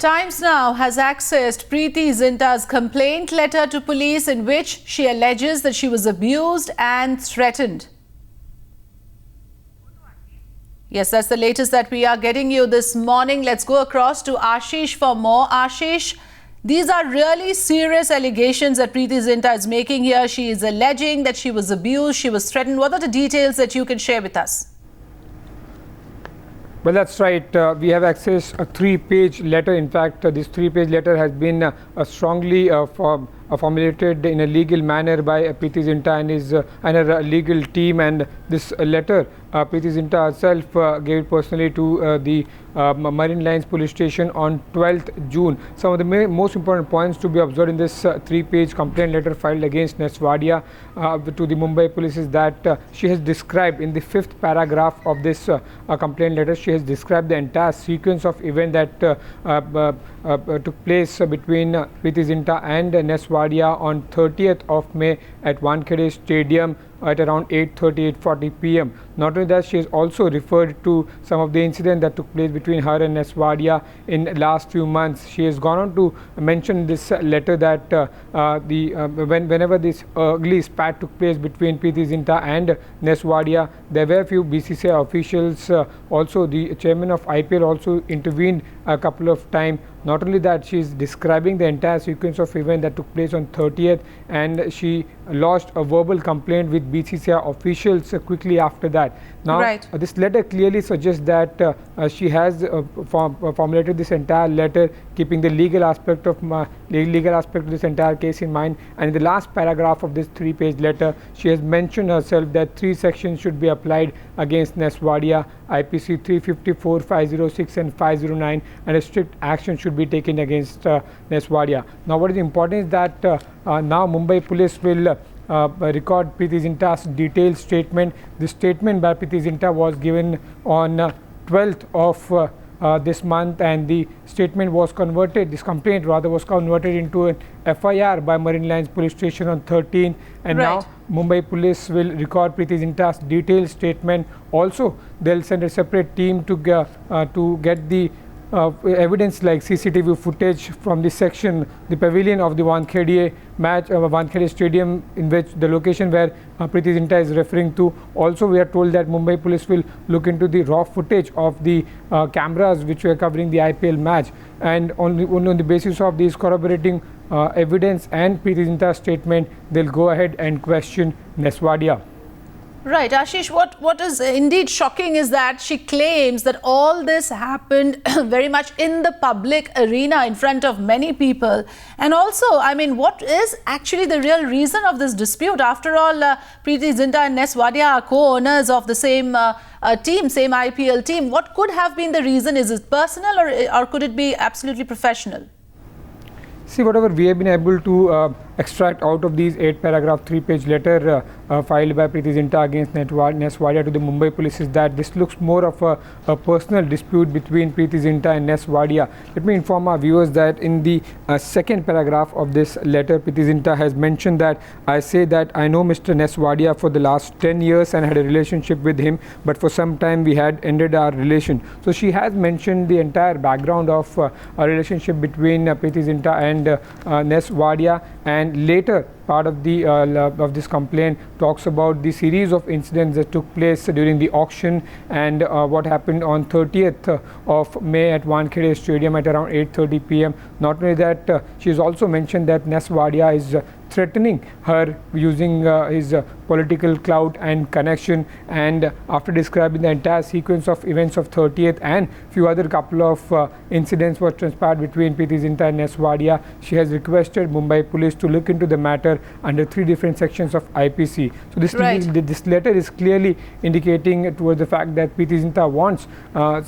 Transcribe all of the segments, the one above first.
Times Now has accessed Preeti Zinta's complaint letter to police in which she alleges that she was abused and threatened. Yes, that's the latest that we are getting you this morning. Let's go across to Ashish for more. Ashish, these are really serious allegations that Preeti Zinta is making here. She is alleging that she was abused, she was threatened. What are the details that you can share with us? Well, that's right. We have accessed a 3-page letter. In fact, this 3-page letter has been strongly formulated in a legal manner by Preeti Zinta and her legal team. And this letter, Preeti Zinta herself gave personally to the Marine Lines Police Station on 12th June. Some of the most important points to be observed in this 3-page complaint letter filed against Ness Wadia to the Mumbai police is that she has described in the 5th paragraph of this complaint letter, she has described the entire sequence of events that took place between Preeti Zinta and Ness Wadia on 30th of May at Wankhede Stadium at around 8:40 p.m. Not only that, she has also referred to some of the incidents that took place between her and Ness Wadia in last few months. She has gone on to mention in this letter that whenever this ugly spat took place between Preeti Zinta and Ness Wadia, there were a few BCCI officials, also the chairman of IPL also intervened a couple of times. Not only that, she is describing the entire sequence of events that took place on 30th, and she lodged a verbal complaint with BCCI officials quickly after that. Now, this letter clearly suggests that she has formulated this entire letter keeping the legal aspect of this entire case in mind. And in the last paragraph of this 3-page letter, she has mentioned herself that 3 sections should be applied against Ness Wadia: IPC 354, 506 and 509, and a strict action should be taken against Ness Wadia. Now, what is important is that now Mumbai police will record Preeti Zinta's detailed statement. This statement by Preeti Zinta was given on 12th of this month, and the statement was converted, this complaint rather was converted into an FIR by Marine Lines Police Station on 13th, and now Mumbai police will record Preeti Zinta's detailed statement. Also, they'll send a separate team to get the evidence like CCTV footage from this section, the pavilion of the Wankhede match, Wankhede Stadium, in which the location where Preeti Zinta is referring to. Also, we are told that Mumbai police will look into the raw footage of the cameras which were covering the IPL match, and only on the basis of these corroborating evidence and Preeti Zinta's statement, they'll go ahead and question Ness Wadia. Right, Ashish, what is indeed shocking is that she claims that all this happened very much in the public arena in front of many people. And also, I mean, what is actually the real reason of this dispute? After all, Preeti Zinta and Ness Wadia are co-owners of the same team, same IPL team. What could have been the reason? Is it personal or could it be absolutely professional? See, whatever we have been able to extract out of these 8-paragraph 3-page letter filed by Preeti Zinta against Ness Wadia to the Mumbai police is that this looks more of a personal dispute between Preeti Zinta and Ness Wadia. Let me inform our viewers that in the 2nd paragraph of this letter, Preeti Zinta has mentioned that I say that I know Mr. Ness Wadia for the last 10 years and had a relationship with him, but for some time we had ended our relation. So she has mentioned the entire background of a relationship between Preeti Zinta and Ness Wadia, and later part of the of this complaint talks about the series of incidents that took place during the auction and what happened on 30th of May at Wankhede Stadium at around 8:30 p.m. Not only that, she has also mentioned that Ness Wadia is threatening her using his political clout and connection, and after describing the entire sequence of events of 30th and few other couple of incidents were transpired between Preeti Zinta and Ness Wadia, she has requested Mumbai police to look into the matter under 3 different sections of IPC. So this letter is clearly indicating towards the fact that Preeti Zinta wants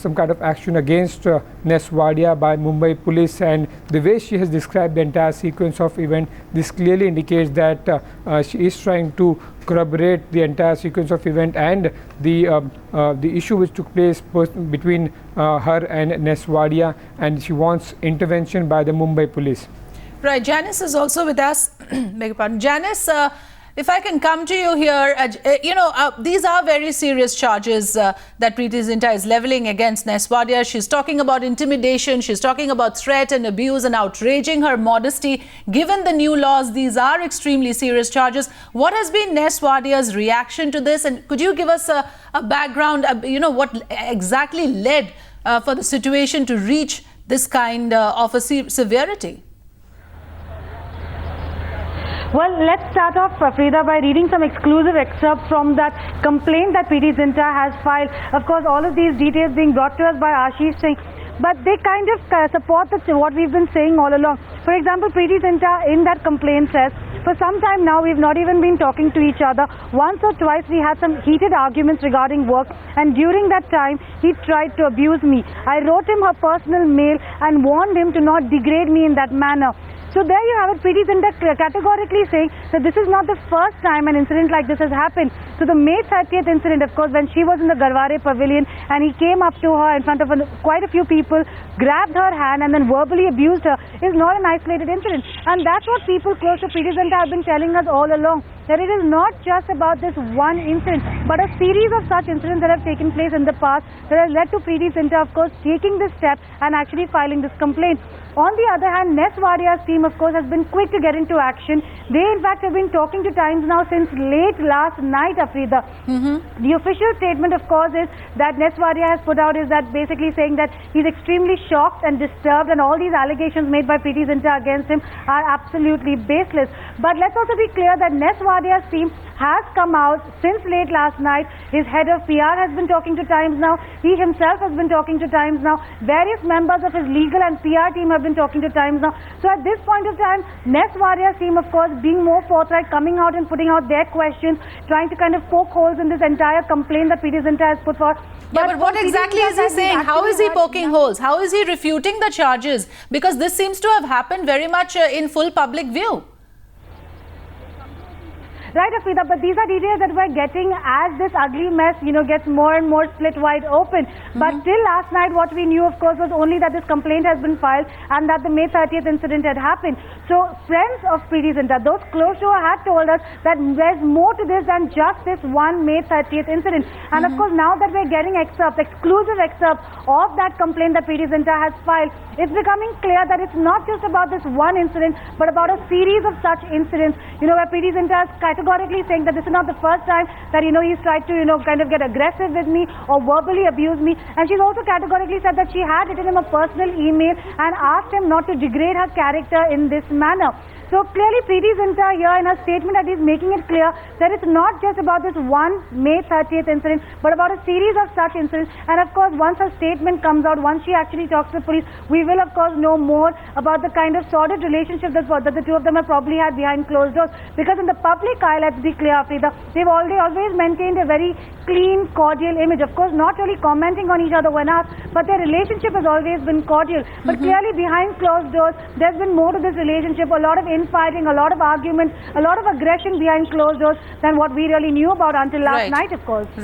some kind of action against Ness Wadia by Mumbai police, and the way she has described the entire sequence of events, this clearly indicates that she is trying to corroborate the entire sequence of event and the issue which took place between her and Ness Wadia, and she wants intervention by the Mumbai police. Right, Janice is also with us. Beg your pardon. Janice, if I can come to you here, these are very serious charges that Preeti Zinta is levelling against Ness Wadia. She's talking about intimidation, she's talking about threat and abuse and outraging her modesty. Given the new laws, these are extremely serious charges. What has been Ness Wadia's reaction to this? And could you give us a background, what exactly led for the situation to reach this kind of a severity? Well, let's start off, Frida, by reading some exclusive excerpts from that complaint that Preeti Zinta has filed. Of course, all of these details being brought to us by Ashish Singh, but they kind of support what we've been saying all along. For example, Preeti Zinta in that complaint says, for some time now, we've not even been talking to each other. Once or twice, we had some heated arguments regarding work, and during that time, he tried to abuse me. I wrote him her personal mail and warned him to not degrade me in that manner. So there you have it, Preeti Zinta categorically saying that this is not the first time an incident like this has happened. So the May 30th incident, of course, when she was in the Garware pavilion and he came up to her in front of quite a few people, grabbed her hand and then verbally abused her, is not an isolated incident. And that's what people close to Preeti Zinta have been telling us all along, that it is not just about this one incident, but a series of such incidents that have taken place in the past that has led to Preeti Zinta, of course, taking this step and actually filing this complaint. On the other hand, Ness Wadia's team, of course, has been quick to get into action. They, in fact, have been talking to Times Now since late last night, Afrida. The official statement, of course, is that Ness Wadia has put out is that basically saying that he's extremely shocked and disturbed and all these allegations made by Preeti Zinta against him are absolutely baseless. But let's also be clear that Ness Wadia's team has come out since late last night. His head of PR has been talking to Times Now. He himself has been talking to Times Now. Various members of his legal and PR team have been talking to Times Now. So at this point of time, Ness Wadia's team, of course, being more forthright, coming out and putting out their questions, trying to kind of poke holes in this entire complaint that Preeti Zinta has put forth. But what exactly is he saying? How is he poking holes? How is he refuting the charges? Because this seems to have happened very much in full public view. Right, Afrida, but these are details that we're getting as this ugly mess, gets more and more split wide open. But till last night, what we knew, of course, was only that this complaint has been filed and that the May 30th incident had happened. So friends of Preeti Zinta, those close to her, had told us that there's more to this than just this one May 30th incident. And of course, now that we're getting excerpts, exclusive excerpts of that complaint that Preeti Zinta has filed, it's becoming clear that it's not just about this one incident, but about a series of such incidents, where Preeti Zinta is categorically saying that this is not the first time that, he's tried to, kind of get aggressive with me or verbally abuse me. And she's also categorically said that she had written him a personal email and asked him not to degrade her character in this manner. So clearly Preeti Zinta here in her statement that is making it clear that it's not just about this one May 30th incident, but about a series of such incidents. And of course, once her statement comes out, once she actually talks to the police, we will of course know more about the kind of sordid relationship that the two of them have probably had behind closed doors. Because in the public eye, let's be clear, Afrida, they've always maintained a very clean, cordial image. Of course, not really commenting on each other when asked, but their relationship has always been cordial. But clearly behind closed doors, there's been more to this relationship, a lot of infighting, a lot of arguments, a lot of aggression behind closed doors than what we really knew about until last night, of course.